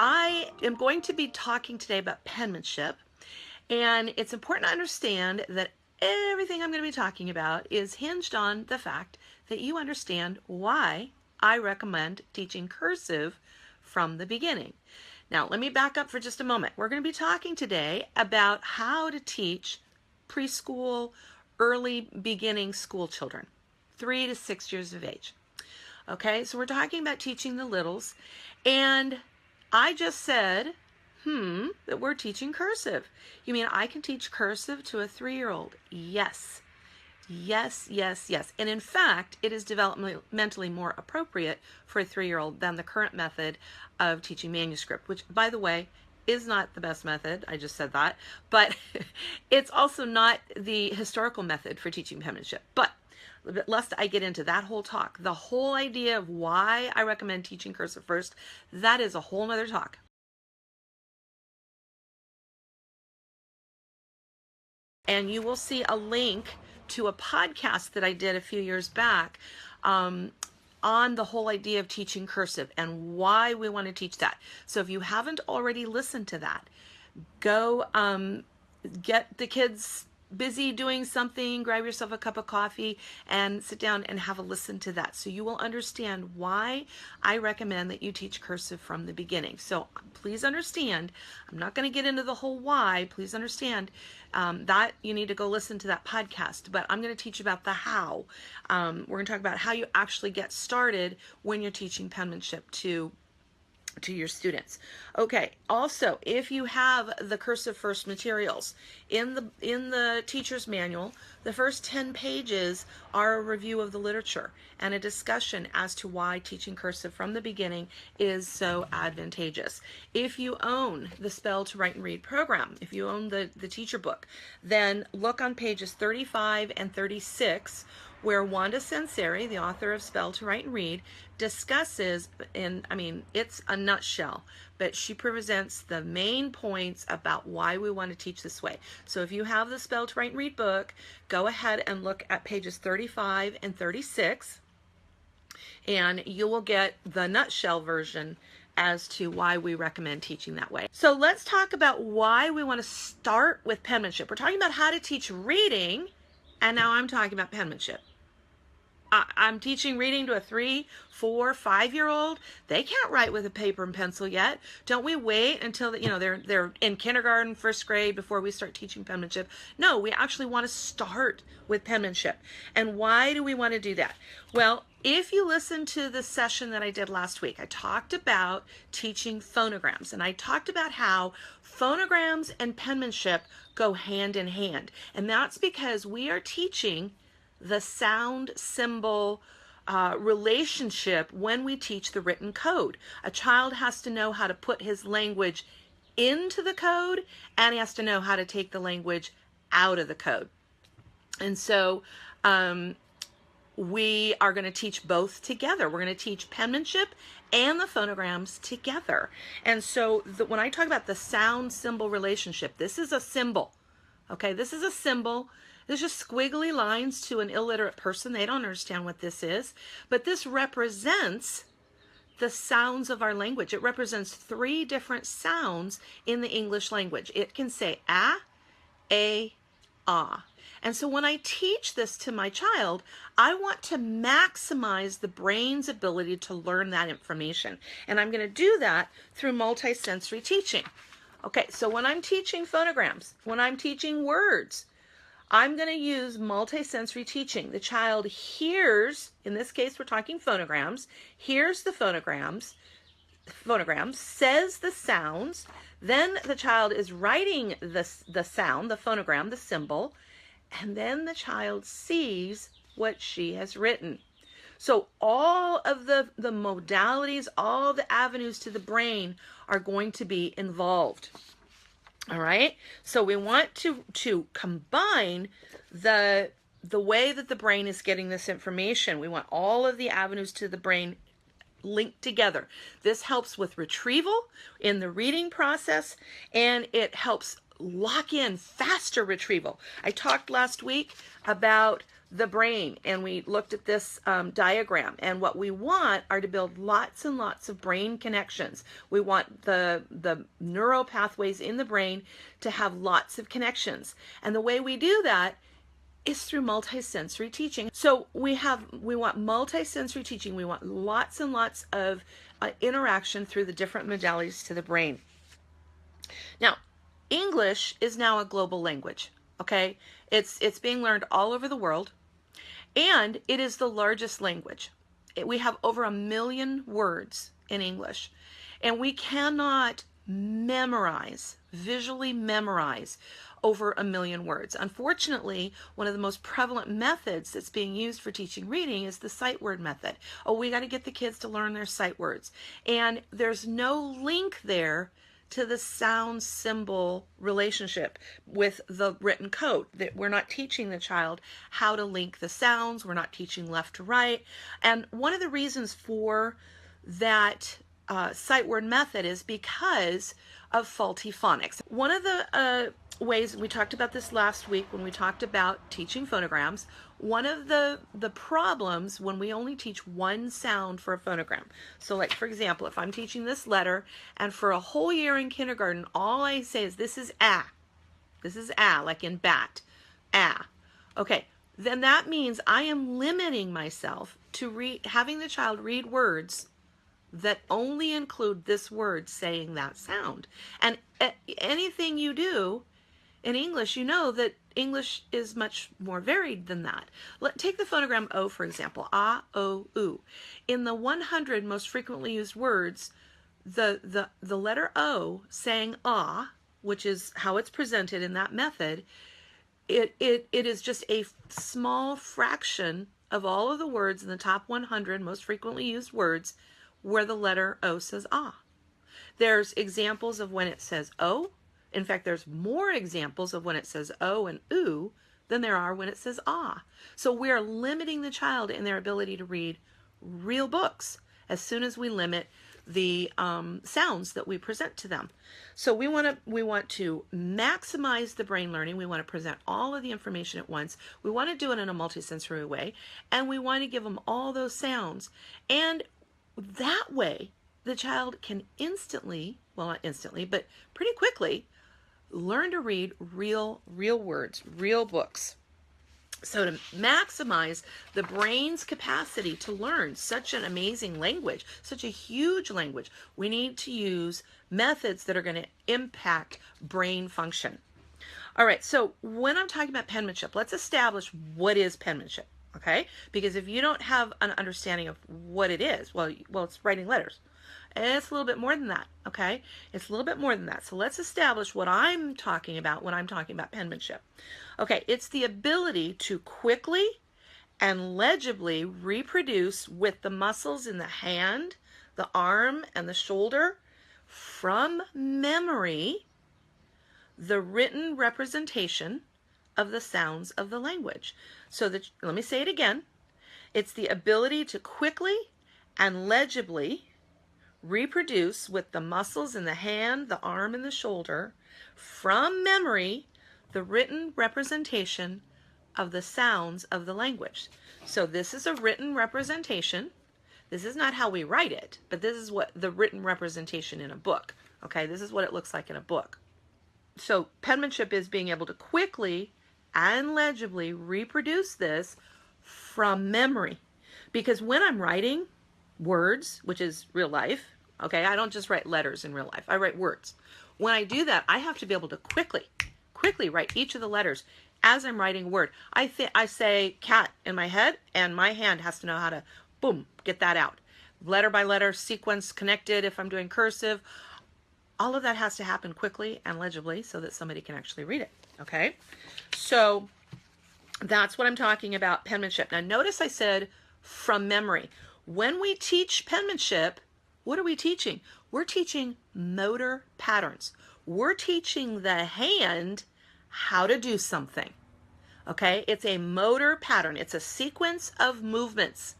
I am going to be talking today about penmanship, and it's important to understand that everything I'm going to be talking about is hinged on the fact that you understand why I recommend teaching cursive from the beginning. Now, let me back up for just a moment. We're going to be talking today about how to teach preschool, early beginning school children, 3 to 6 years of age. Okay, so we're talking about teaching the littles, and I just said, that we're teaching cursive. You mean I can teach cursive to a 3-year-old? Yes. Yes, yes, yes. And in fact, it is developmentally more appropriate for a 3-year-old than the current method of teaching manuscript, which, by the way, is not the best method. I just said that. But it's also not the historical method for teaching penmanship. But lest I get into that whole talk, the whole idea of why I recommend teaching cursive first, that is a whole nother talk. And you will see a link to a podcast that I did a few years back on the whole idea of teaching cursive and why we want to teach that. So if you haven't already listened to that, go get the kids busy doing something, grab yourself a cup of coffee and sit down and have a listen to that. So you will understand why I recommend that you teach cursive from the beginning. So please understand, I'm not going to get into the whole why. Please understand that you need to go listen to that podcast, but I'm going to teach about the how. We're going to talk about how you actually get started when you're teaching penmanship to your students. Okay, also, if you have the Cursive First materials in the teacher's manual, the first 10 pages are a review of the literature and a discussion as to why teaching cursive from the beginning is so advantageous. If you own the Spell to Write and Read program, if you own the teacher book, then look on pages 35 and 36 where Wanda Senseri, the author of Spell to Write and Read, discusses, it's a nutshell, but she presents the main points about why we want to teach this way. So if you have the Spell to Write and Read book, go ahead and look at pages 35 and 36, and you will get the nutshell version as to why we recommend teaching that way. So let's talk about why we want to start with penmanship. We're talking about how to teach reading, and now I'm talking about penmanship. I'm teaching reading to a 3, 4, 5-year-old. They can't write with a paper and pencil yet. Don't we wait until they're in kindergarten, first grade before we start teaching penmanship? No, we actually want to start with penmanship. And why do we want to do that? Well, if you listen to the session that I did last week, I talked about teaching phonograms, and I talked about how phonograms and penmanship go hand in hand. And that's because we are teaching the sound symbol relationship when we teach the written code. A child has to know how to put his language into the code, and he has to know how to take the language out of the code. And so we are going to teach both together. We're going to teach penmanship and the phonograms together. And so when I talk about the sound symbol relationship, this is a symbol. Okay, this is a symbol. There's just squiggly lines to an illiterate person. They don't understand what this is. But this represents the sounds of our language. It represents 3 different sounds in the English language. It can say a, ah. And so when I teach this to my child, I want to maximize the brain's ability to learn that information. And I'm going to do that through multisensory teaching. Okay, so when I'm teaching phonograms, when I'm teaching words, I'm going to use multisensory teaching. The child hears, in this case we're talking phonograms, hears the phonograms, says the sounds, then the child is writing the sound, the phonogram, the symbol, and then the child sees what she has written. So all of the modalities, all the avenues to the brain are going to be involved. All right, so we want to combine the way that the brain is getting this information. We want all of the avenues to the brain linked together. This helps with retrieval in the reading process, and it helps lock in faster retrieval. I talked last week about the brain, and we looked at this diagram, and what we want are to build lots and lots of brain connections. We want the neural pathways in the brain to have lots of connections, and the way we do that is through multisensory teaching. So we want multisensory teaching. We want lots and lots of interaction through the different modalities to the brain. Now, English is now a global language. Okay, it's being learned all over the world, and it is the largest language. We have over 1 million words in English, and we cannot visually memorize over 1 million words. Unfortunately, one of the most prevalent methods that's being used for teaching reading is the sight word method. Oh, we got to get the kids to learn their sight words. And there's no link there to the sound symbol relationship with the written code. That we're not teaching the child how to link the sounds. We're not teaching left to right. And one of the reasons for that sight word method is because of faulty phonics. One of the ways, we talked about this last week when we talked about teaching phonograms, one of the problems when we only teach one sound for a phonogram. So like, for example, if I'm teaching this letter, and for a whole year in kindergarten, all I say is, this is ah. This is ah, like in bat. Ah. Okay, then that means I am limiting myself to having the child read words that only include this word saying that sound. And anything you do in English, you know that English is much more varied than that. Take the phonogram O, for example. Ah, O, oo. In the 100 most frequently used words, the letter O saying ah, which is how it's presented in that method, it is just a small fraction of all of the words in the top 100 most frequently used words where the letter O says ah. There's examples of when it says O. In fact, there's more examples of when it says O and oo than there are when it says ah. So we're limiting the child in their ability to read real books as soon as we limit the sounds that we present to them. So we want to maximize the brain learning. We want to present all of the information at once. We want to do it in a multisensory way, and we want to give them all those sounds. And that way, the child can instantly, well, not instantly, but pretty quickly, learn to read real words, real books. So to maximize the brain's capacity to learn such an amazing language, such a huge language, we need to use methods that are going to impact brain function. All right, so when I'm talking about penmanship, let's establish what is penmanship, okay? Because if you don't have an understanding of what it is, well, it's writing letters. It's a little bit more than that, okay? It's a little bit more than that. So let's establish what I'm talking about when I'm talking about penmanship. Okay, it's the ability to quickly and legibly reproduce with the muscles in the hand, the arm, and the shoulder from memory the written representation of the sounds of the language. So let me say it again. It's the ability to quickly and legibly reproduce with the muscles in the hand, the arm, and the shoulder from memory the written representation of the sounds of the language. So this is a written representation. This is not how we write it, but this is what the written representation in a book. Okay, this is what it looks like in a book. So penmanship is being able to quickly and legibly reproduce this from memory. Because when I'm writing words, which is real life, okay, I don't just write letters in real life, I write words. When I do that, I have to be able to quickly write each of the letters as I'm writing a word. I say cat in my head, and my hand has to know how to, boom, get that out. Letter by letter, sequence, connected if I'm doing cursive. All of that has to happen quickly and legibly so that somebody can actually read it, okay? So that's what I'm talking about, penmanship. Now notice I said from memory. When we teach penmanship, what are we teaching? We're teaching motor patterns. We're teaching the hand how to do something, okay? It's a motor pattern. It's a sequence of movements.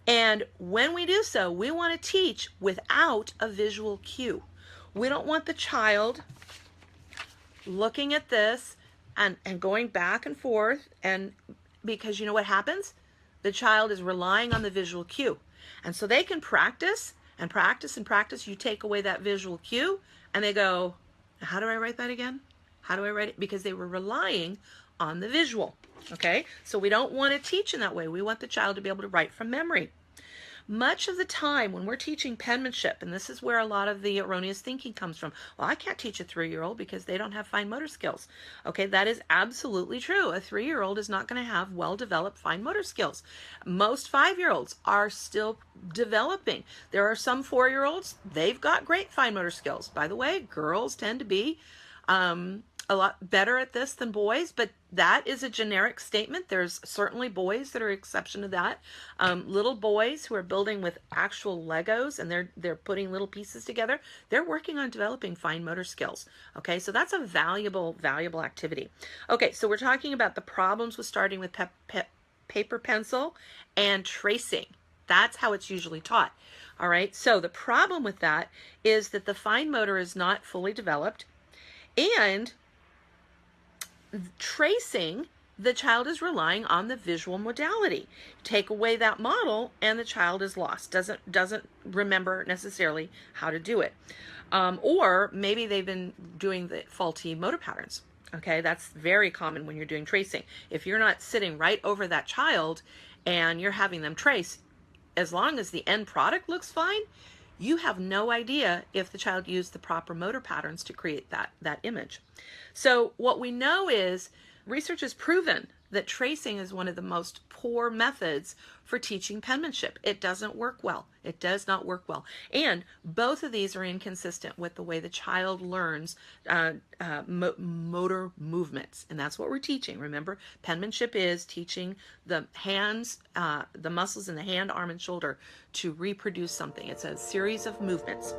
And when we do so, we want to teach without a visual cue. We don't want the child looking at this and going back and forth and because you know what happens? The child is relying on the visual cue. And so they can practice and practice and practice. You take away that visual cue and they go, how do I write that again? How do I write it? Because they were relying on the visual. Okay, so we don't want to teach in that way. We want the child to be able to write from memory. Much of the time when we're teaching penmanship, and this is where a lot of the erroneous thinking comes from, well, I can't teach a 3-year-old because they don't have fine motor skills. Okay, that is absolutely true. A 3-year-old is not going to have well-developed fine motor skills. Most 5-year-olds are still developing. There are some 4-year-olds, they've got great fine motor skills. By the way, girls tend to be a lot better at this than boys, but that is a generic statement. There's certainly boys that are exception to that. Little boys who are building with actual Legos and they're putting little pieces together, they're working on developing fine motor skills. Okay, so that's a valuable activity. Okay, so we're talking about the problems with starting with paper, pencil, and tracing. That's how it's usually taught. All right, so the problem with that is that the fine motor is not fully developed, and tracing, the child is relying on the visual modality. Take away that model and the child is lost, doesn't remember necessarily how to do it. Or maybe they've been doing the faulty motor patterns. Okay, that's very common when you're doing tracing. If you're not sitting right over that child and you're having them trace, as long as the end product looks fine, you have no idea if the child used the proper motor patterns to create that image. So what we know is research has proven that tracing is one of the most poor methods for teaching penmanship. It doesn't work well. It does not work well. And both of these are inconsistent with the way the child learns motor movements. And that's what we're teaching. Remember, penmanship is teaching the hands, the muscles in the hand, arm, and shoulder to reproduce something. It's a series of movements.